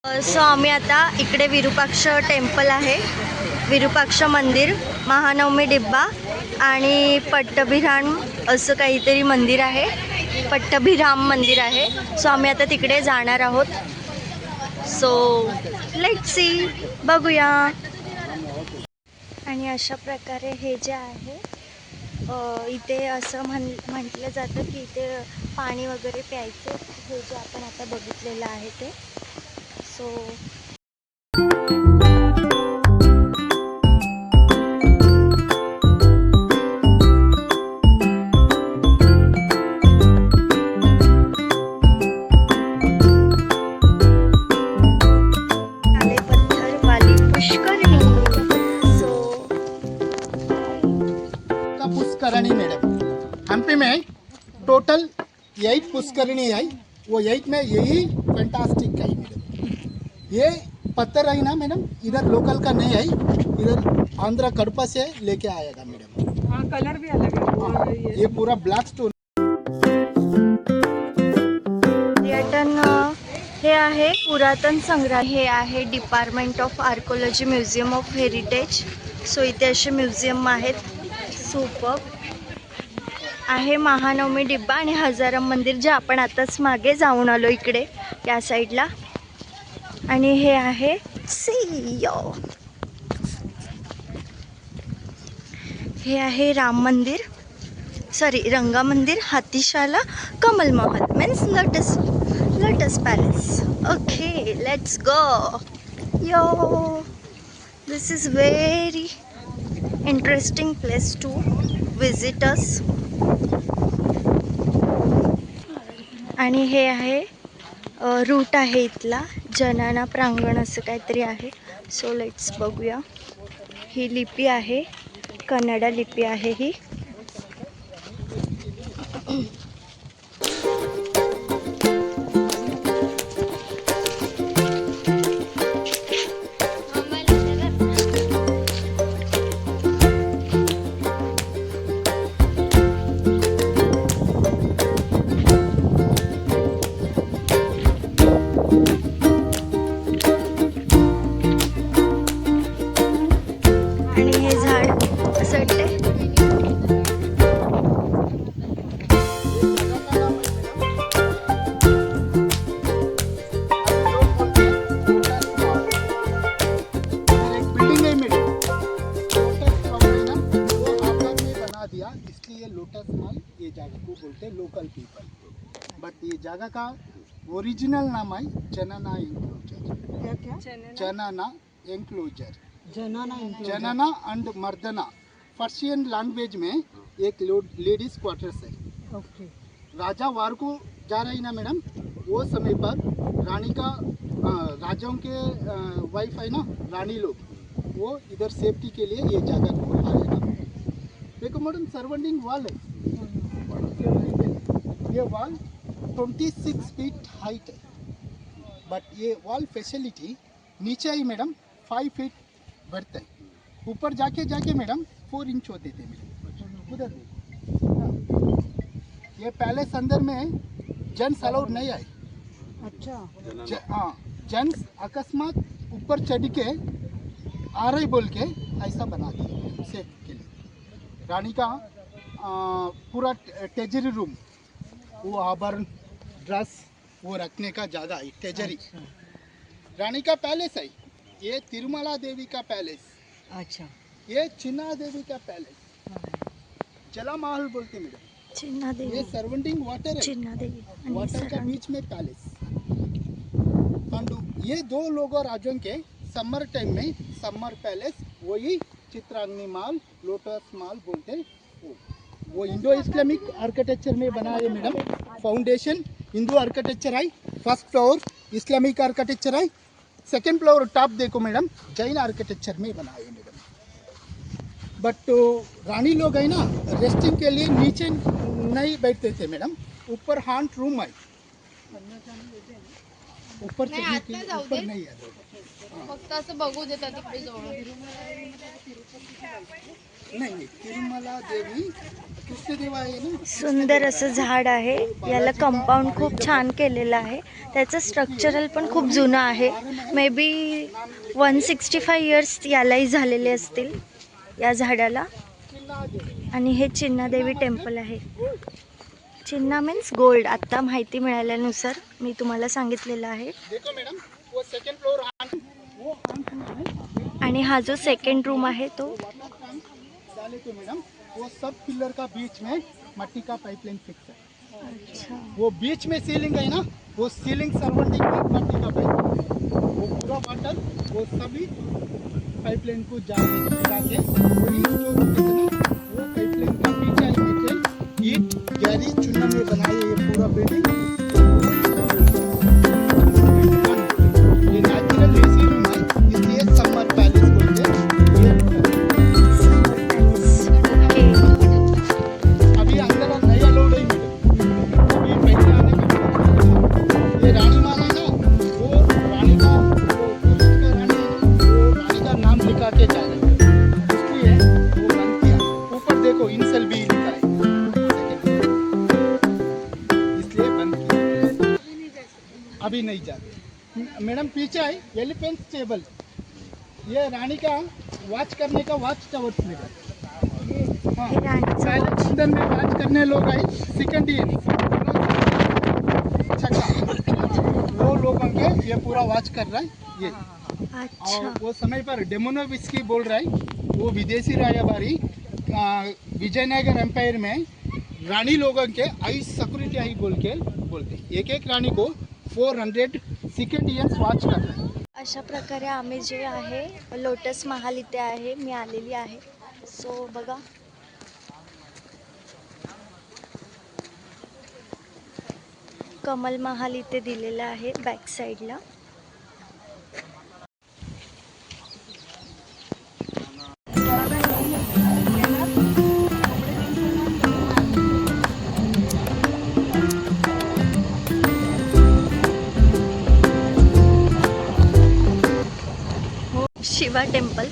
So आम्ही आता इकडे विरूपाक्ष टेम्पल आहे, विरूपाक्ष मंदिर, महानवमी डिब्बा आणि पट्टभिराम असं काहीतरी मंदिर आहे, पट्टभिराम मंदिर आहे. सो आम्ही आता तिकडे जाणार आहोत. सो लेट्स सी, बघूया. आणि अशा प्रकारे हे जे आहे इथे असं म्हटलं जातं की इथे पाणी वगैरे प्यायचं, हे जे आपण आता बघितलेलं आहे ते. सो पुष्करणी मैडम, हम्पी में टोटल 8 पुष्करणी है. वो 8 में यही फैंटास्टिक है मैडम. ये पत्थर है ना मैडम, इधर लोकल का नहीं है, इधर आंध्रा कडपा से लेके आएगा मैडम. हाँ, कलर भी अलग है. ये पूरा ब्लैक स्टोन. पर्यटन हे आहे पुरातन संग्रहालय, हे आहे department of archaeology, museum of heritage. So इथे असे म्युझियम आहेत. सुपर आहे. महानवमी डिब्बा आणि हजारम मंदिर, जे आपण आताच मागे जाऊन आलो इकडे या साईडला. आणि हे आहे सियो, हे आहे राम मंदिर, sorry Ranga Mandir, Hathishala, Kamal Mahal means lotus palace. Okay, let's go. Yo, this is very interesting place to visit us. आणि हे आहे रूट आहे इथला, जनाना प्रांगण असं काहीतरी आहे. सो लेट्स बघूया. ही लिपी आहे, कन्नड लिपी आहे ही. लोटस मॉल ये जगह को बोलते हैं लोकल पीपल, बट ये जगह का ओरिजिनल नाम है जनाना एंक्लोजर. क्या जनाना एंक्लोजर, जनाना एंड मर्दना पर्शियन लैंग्वेज में एक लेडीज क्वार्टर्स है. ओके. राजा वार को जा रही ना मैडम, वो समय पर रानी का राजाओं के वाइफ है ना रानी लोग, वो इधर सेफ्टी के लिए ये जगह को आएगा. देखो मैडम, सर्वेंटिंग वॉल है. ये वॉल 26 फीट हाइट है, बट ये वॉल फैसिलिटी नीचे ही मैडम 5 फीट बढ़ता है. ऊपर जाके मैडम 4 इंच होते थे मैडम. उधर ये पैलेस अंदर में जेंट्स अलाउड नहीं आए. अच्छा. हाँ, जेंट्स अकस्मात ऊपर चढ़ के आ रहे बोल के ऐसा बना दिया सेफ के लिए. रानी का पूरा टेजरी रूम, वो आभरण ड्रेस वो रखने का जगह है, टेजरी. रानी का पैलेस है. ये तिरुमला देवी का पैलेस. अच्छा. ये चिन्ना देवी का पैलेस, जला महल बोलते मैडम. चिन्ना ये देवी, सर्वेंटिंग वाटर है, चिन्ना देवी, वाटर का बीच में पैलेस. ये 2 लोगों राजों के समर टाइम में समर पैलेस, वही चित्रांगनी मॉल, लोटस मॉल बोलते हैं. वो इंडो इस्लामिक आर्किटेक्चर में बना है मैडम. फाउंडेशन हिंदू आर्किटेक्चर है, फर्स्ट फ्लोर इस्लामिक आर्किटेक्चर है, सेकंड फ्लोर टॉप देखो मैडम जैन आर्किटेक्चर में बना है मैडम. बट रानी लोग है ना, रेस्टिंग के लिए नीचे नहीं बैठते थे मैडम, ऊपर हांट रूम है. ऊपर चढ़ने के लिए ऊपर नहीं है, फक्त असं बघू देतात तिकडे जाऊन. नाही तिरुमला देवी कृष्णदेव आहे ना. सुंदर असं झाड आहे. याला कंपाऊंड खूप छान केलेलं आहे. त्याचं स्ट्रक्चरल पण खूप जुनं आहे. मे बी 165 इयर्स यालाही झालेले असतील या झाडाला. आणि हे चिन्नादेवी टेम्पल आहे. चिन्ना मीन्स गोल्ड. आत्ता माहिती मिळाल्यानुसार मी तुम्हाला सांगितलेलं आहे. देखो मैडम वो सेकंड फ्लोर वो है. आणि हा जो सेकंड रूम आहे तो डाले तो मैडम वो सब पिलर का बीच में मट्टी का पाइपलाइन फिक्स है. अच्छा वो बीच में सीलिंग है ना, वो सीलिंग सराउंडिंग में मट्टी का पाइप, वो पूरा वाटर वो सभी पाइपलाइन को जाके वही जो वो पाइपलाइन का पीछे ईट गहरी चूना में बनाई ये पूरा बिल्डिंग. ये नेचुरल एसी रूम है, इसलिए समर पैलेस बोलते हैं. ओके. अभी अंदर नहीं अलाउड है मैडम. अभी पहले आने का ये रानी माल है ना, वो रानी का रानी का नाम लिखा के जा रहे हैं, इसलिए वो बंद किया. ऊपर देखो इनसेल भी लिखा है, इसलिए बंद किया. अभी नहीं जाते मैडम. पीछे है एलिफेंट टेबल. ये रानी का वॉच करने का वॉच टावर्स में है. हाँ, हे राणीचं पहले लंदन में वॉच करने लोग आए, सेकंड ईयर वो लोगों के ये पूरा वॉच कर रहा है ये. अच्छा और वो समय पर डेमोनोविस्की बोल रहा है, वो विदेशी रायबारी विजयनगर एम्पायर में रानी लोगों के आई सिक्योरिटी आई बोल के बोलते. एक एक रानी को 400 सेकंड ईयर्स वॉच कर रहा है. अशा प्रकारे आम्ही जे आहे लोटस महाल इथे आहे मी आलेली आहे. सो बघा कमल महाल इथे दिलेला आहे बॅक साईडला. शिवा टेम्पल.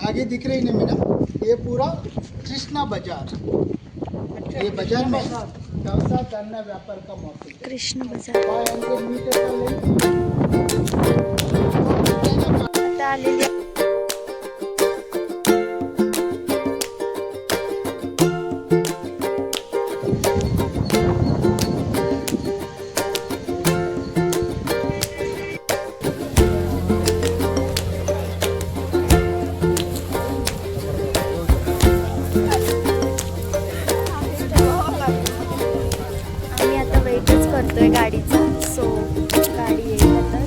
आगे दिख रही ना मैडम, ये पूरा कृष्णा बाजार. ये बाजार में व्यवसाय करना व्यापार का मौका. कृष्ण बाजार 500 मीटर का आता आलेली आहे. आम्ही आता वेटच करतोय गाडीचा. सो गाडी येईल आता.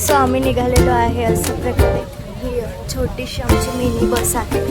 सो आम्ही निघालेलो आहे. अशा प्रकारे ही छोटीशी आमची मिनी बस आहे.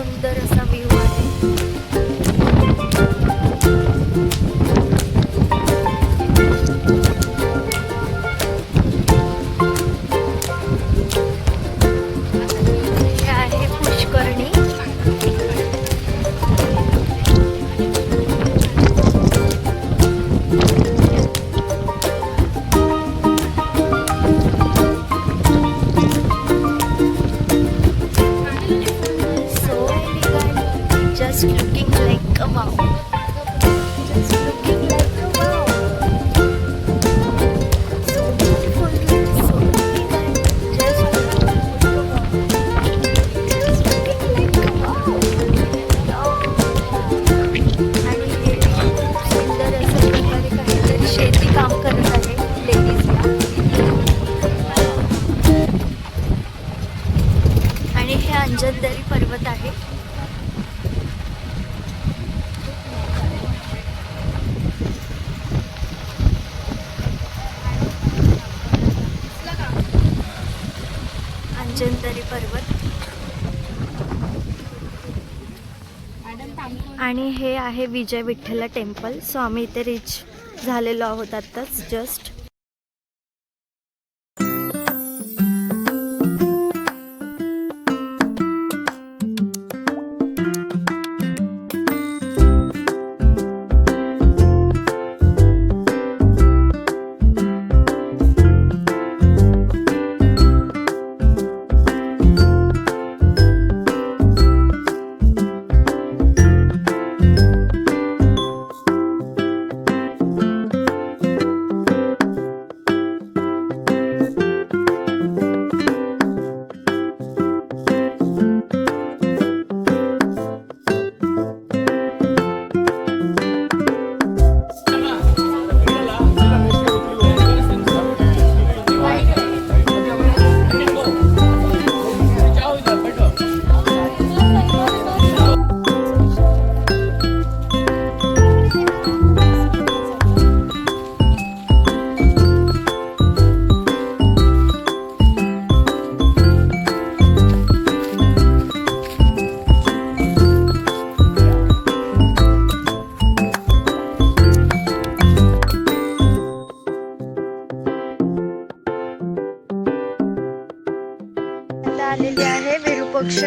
सुंदर असा व्ह्यू आहे. हे आहे पुष्करणी. So elegant, just looking like a wow. Just looking like a wow. So beautiful, so elegant, just looking like a wow. आणि हे खूप सुंदर असं प्रकारे काहीतरी शेती काम करत आहे लेडीजला. आणि हे अंजनदरी पर्वत आहे. अंजनदरी पर्वत. आणि हे आहे विजय विठ्ठला टेम्पल. सो आम्ही इथे रीच झालेलो आहोत आत्ताच जस्ट. आलेली आहे विरूपक्ष.